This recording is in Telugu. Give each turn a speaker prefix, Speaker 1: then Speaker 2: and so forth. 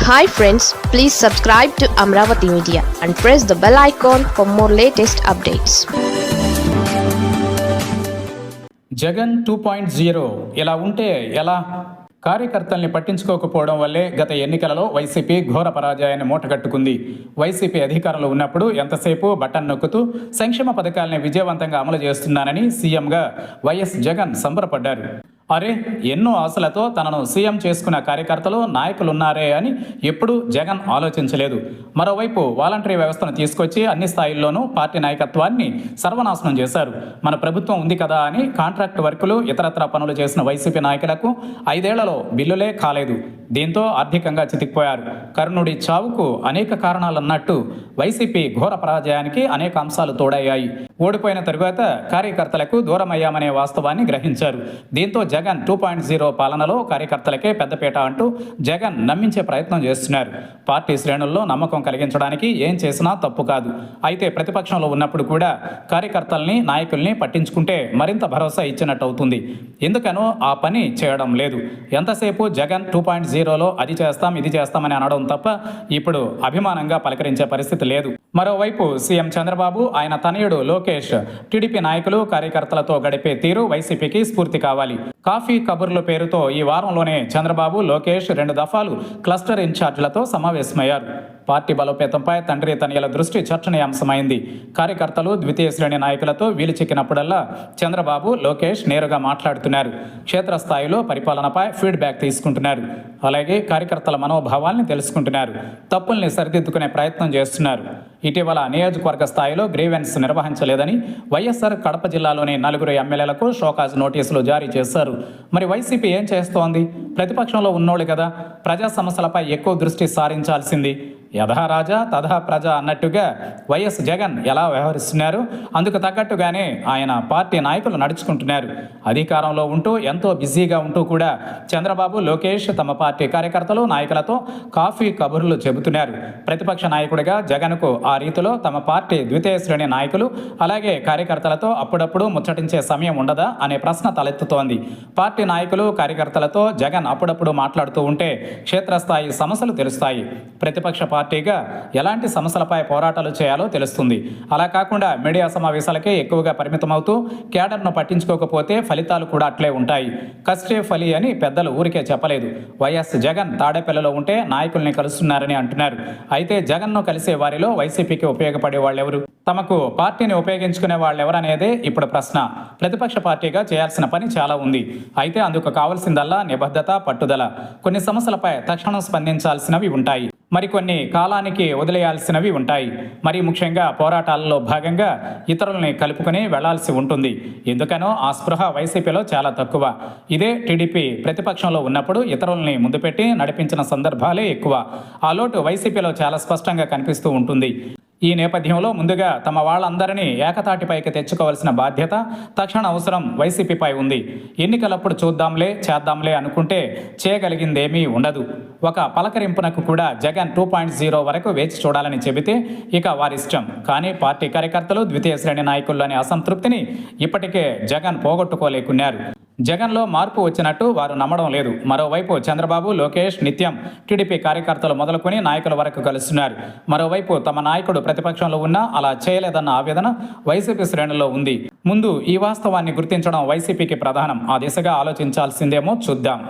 Speaker 1: Hi friends, please subscribe to Amravati Media and press the bell icon for more latest updates.
Speaker 2: Jagan 2.0 ఇలా ఉంటే ఎలా? కార్యకర్తల్ని పట్టించుకోకపోవడం వల్లే గత ఎన్నికలలో వైసీపీ ఘోర పరాజయాన్ని మూటగట్టుకుంది. వైసీపీ అధికారంలో ఉన్నప్పుడు ఎంతసేపు బటన్ నొక్కుతూ సంక్షేమ పథకాలని విజయవంతంగా అమలు చేస్తున్నానని సీఎంగా వైఎస్ జగన్ సంబరపడ్డారు. అరే, ఎన్నో ఆశలతో తనను సీఎం చేసుకున్న కార్యకర్తలు నాయకులున్నారే అని ఎప్పుడూ జగన్ ఆలోచించలేదు. మరోవైపు వాలంటరీ వ్యవస్థను తీసుకొచ్చి అన్ని స్థాయిల్లోనూ పార్టీ నాయకత్వాన్ని సర్వనాశనం చేశారు. మన ప్రభుత్వం ఉంది కదా అని కాంట్రాక్ట్ వర్కులు ఇతరత్ర పనులు చేసిన వైసీపీ నాయకులకు 5 ఏళ్లలో బిల్లులే కాలేదు. దీంతో ఆర్థికంగా చితికిపోయారు. కర్ణుడి చావుకు అనేక కారణాలన్నట్టు వైసీపీ ఘోర పరాజయానికి అనేక అంశాలు తోడయ్యాయి. ఓడిపోయిన తరువాత కార్యకర్తలకు దూరమయ్యామనే వాస్తవాన్ని గ్రహించారు. దీంతో జగన్ 2.0 పాలనలో కార్యకర్తలకే పెద్దపీట అంటూ జగన్ నమ్మించే ప్రయత్నం చేస్తున్నారు. పార్టీ శ్రేణుల్లో నమ్మకం కలిగించడానికి ఏం చేసినా తప్పు కాదు. అయితే ప్రతిపక్షంలో ఉన్నప్పుడు కూడా కార్యకర్తల్ని నాయకుల్ని పట్టించుకుంటే మరింత భరోసా ఇచ్చినట్టు అవుతుంది. ఎందుకనో ఆ పని చేయడం లేదు. ఎంతసేపు జగన్ 2.0లో అది చేస్తాం ఇది చేస్తామని అనడం తప్ప ఇప్పుడు అభిమానంగా పలకరించే పరిస్థితి లేదు. మరోవైపు సీఎం చంద్రబాబు, ఆయన తనయుడు లోకేష్ టీడీపీ నాయకులు కార్యకర్తలతో గడిపే తీరు వైసీపీకి స్ఫూర్తి కావాలి. కాఫీ కబుర్ల పేరుతో ఈ వారంలోనే చంద్రబాబు, లోకేష్ 2 దఫాలు క్లస్టర్ ఇన్ఛార్జీలతో సమావేశమయ్యారు. పార్టీ బలోపేతంపై తండ్రి తనయుల దృష్టి చర్చనీయాంశమైంది. కార్యకర్తలు ద్వితీయ శ్రేణి నాయకులతో వీలు చిక్కినప్పుడల్లా చంద్రబాబు, లోకేష్ నేరుగా మాట్లాడుతున్నారు. క్షేత్రస్థాయిలో పరిపాలనపై ఫీడ్బ్యాక్ తీసుకుంటున్నారు. అలాగే కార్యకర్తల మనోభావాల్ని తెలుసుకుంటున్నారు. తప్పుల్ని సరిదిద్దుకునే ప్రయత్నం చేస్తున్నారు. ఇటీవల నియోజకవర్గ స్థాయిలో గ్రీవెన్స్ నిర్వహించలేదని వైఎస్ఆర్ కడప జిల్లాలోని 4 ఎమ్మెల్యేలకు షోకాజ్ నోటీసులు జారీ చేశారు. మరి వైసీపీ ఏం చేస్తోంది? ప్రతిపక్షంలో ఉన్నోళ్ళు కదా, ప్రజా సమస్యలపై ఎక్కువ దృష్టి సారించాల్సింది. యథా రాజా తథా ప్రజ అన్నట్టుగా వైఎస్ జగన్ ఎలా వ్యవహరిస్తున్నారు? అందుకు తగ్గట్టుగానే ఆయన పార్టీ నాయకులు నడుచుకుంటున్నారు. అధికారంలో ఉంటూ ఎంతో బిజీగా ఉంటూ కూడా చంద్రబాబు, లోకేష్ తమ పార్టీ కార్యకర్తలు, నాయకులతో కాఫీ కబుర్లు చెబుతున్నారు. ప్రతిపక్ష నాయకుడిగా జగన్కు ఆ రీతిలో తమ పార్టీ ద్వితీయ శ్రేణి నాయకులు అలాగే కార్యకర్తలతో అప్పుడప్పుడు ముచ్చటించే సమయం ఉండదా అనే ప్రశ్న తలెత్తుతోంది. పార్టీ నాయకులు, కార్యకర్తలతో జగన్ అప్పుడప్పుడు మాట్లాడుతూ ఉంటే క్షేత్రస్థాయి సమస్యలు తెలుస్తాయి. ప్రతిపక్ష పార్టీగా ఎలాంటి సమస్యలపై పోరాటాలు చేయాలో తెలుస్తుంది. అలా కాకుండా మీడియా సమావేశాలకే ఎక్కువగా పరిమితమవుతూ కేడర్ను పట్టించుకోకపోతే ఫలితాలు కూడా అట్లే ఉంటాయి. కష్టే ఫలి అని పెద్దలు ఊరికే చెప్పలేదు. వైఎస్ జగన్ తాడేపల్లిలో ఉంటే నాయకుల్ని కలుస్తున్నారని అంటున్నారు. అయితే జగన్ను కలిసే వారిలో వైసీపీకి ఉపయోగపడే వాళ్ళెవరు? తమకు పార్టీని ఉపయోగించుకునే వాళ్ళెవరనేదే ఇప్పుడు ప్రశ్న. ప్రతిపక్ష పార్టీగా చేయాల్సిన పని చాలా ఉంది. అయితే అందుకు కావాల్సిందల్లా నిబద్ధత, పట్టుదల. కొన్ని సమస్యలపై తక్షణం స్పందించాల్సినవి ఉంటాయి. మరికొన్ని కాలానికి వదిలేయాల్సినవి ఉంటాయి. మరి ముఖ్యంగా పోరాటాలలో భాగంగా ఇతరుల్ని కలుపుకొని వెళ్లాల్సి ఉంటుంది. ఎందుకనో ఆ స్పృహ వైసీపీలో చాలా తక్కువ. ఇదే టీడీపీ ప్రతిపక్షంలో ఉన్నప్పుడు ఇతరుల్ని ముందు పెట్టి నడిపించిన సందర్భాలే ఎక్కువ. ఆ లోటు వైసీపీలో చాలా స్పష్టంగా కనిపిస్తూ ఉంటుంది. ఈ నేపథ్యంలో ముందుగా తమ వాళ్ళందరినీ ఏకతాటిపైకి తెచ్చుకోవాల్సిన బాధ్యత, తక్షణ అవసరం వైసీపీపై ఉంది. ఎన్నికలప్పుడు చూద్దాంలే, చేద్దాంలే అనుకుంటే చేయగలిగిందేమీ ఉండదు. ఒక పలకరింపునకు కూడా జగన్ 2.0 వరకు వేచి చూడాలని చెబితే ఇక వారిష్టం. కానీ పార్టీ కార్యకర్తలు, ద్వితీయ శ్రేణి నాయకుల్లోని అసంతృప్తిని ఇప్పటికే జగన్ పోగొట్టుకోలేకున్నారు. జగన్లో మార్పు వచ్చినట్టు వారు నమ్మడం లేదు. మరోవైపు చంద్రబాబు, లోకేష్ నిత్యం టీడీపీ కార్యకర్తలు మొదలుకొని నాయకుల వరకు కలుస్తున్నారు. మరోవైపు తమ నాయకుడు ప్రతిపక్షంలో ఉన్నా అలా చేయలేదన్న ఆవేదన వైసీపీ శ్రేణుల్లో ఉంది. ముందు ఈ వాస్తవాన్ని గుర్తించడం వైసీపీకి ప్రధానం. ఆ దిశగా ఆలోచించాల్సిందేమో చూద్దాం.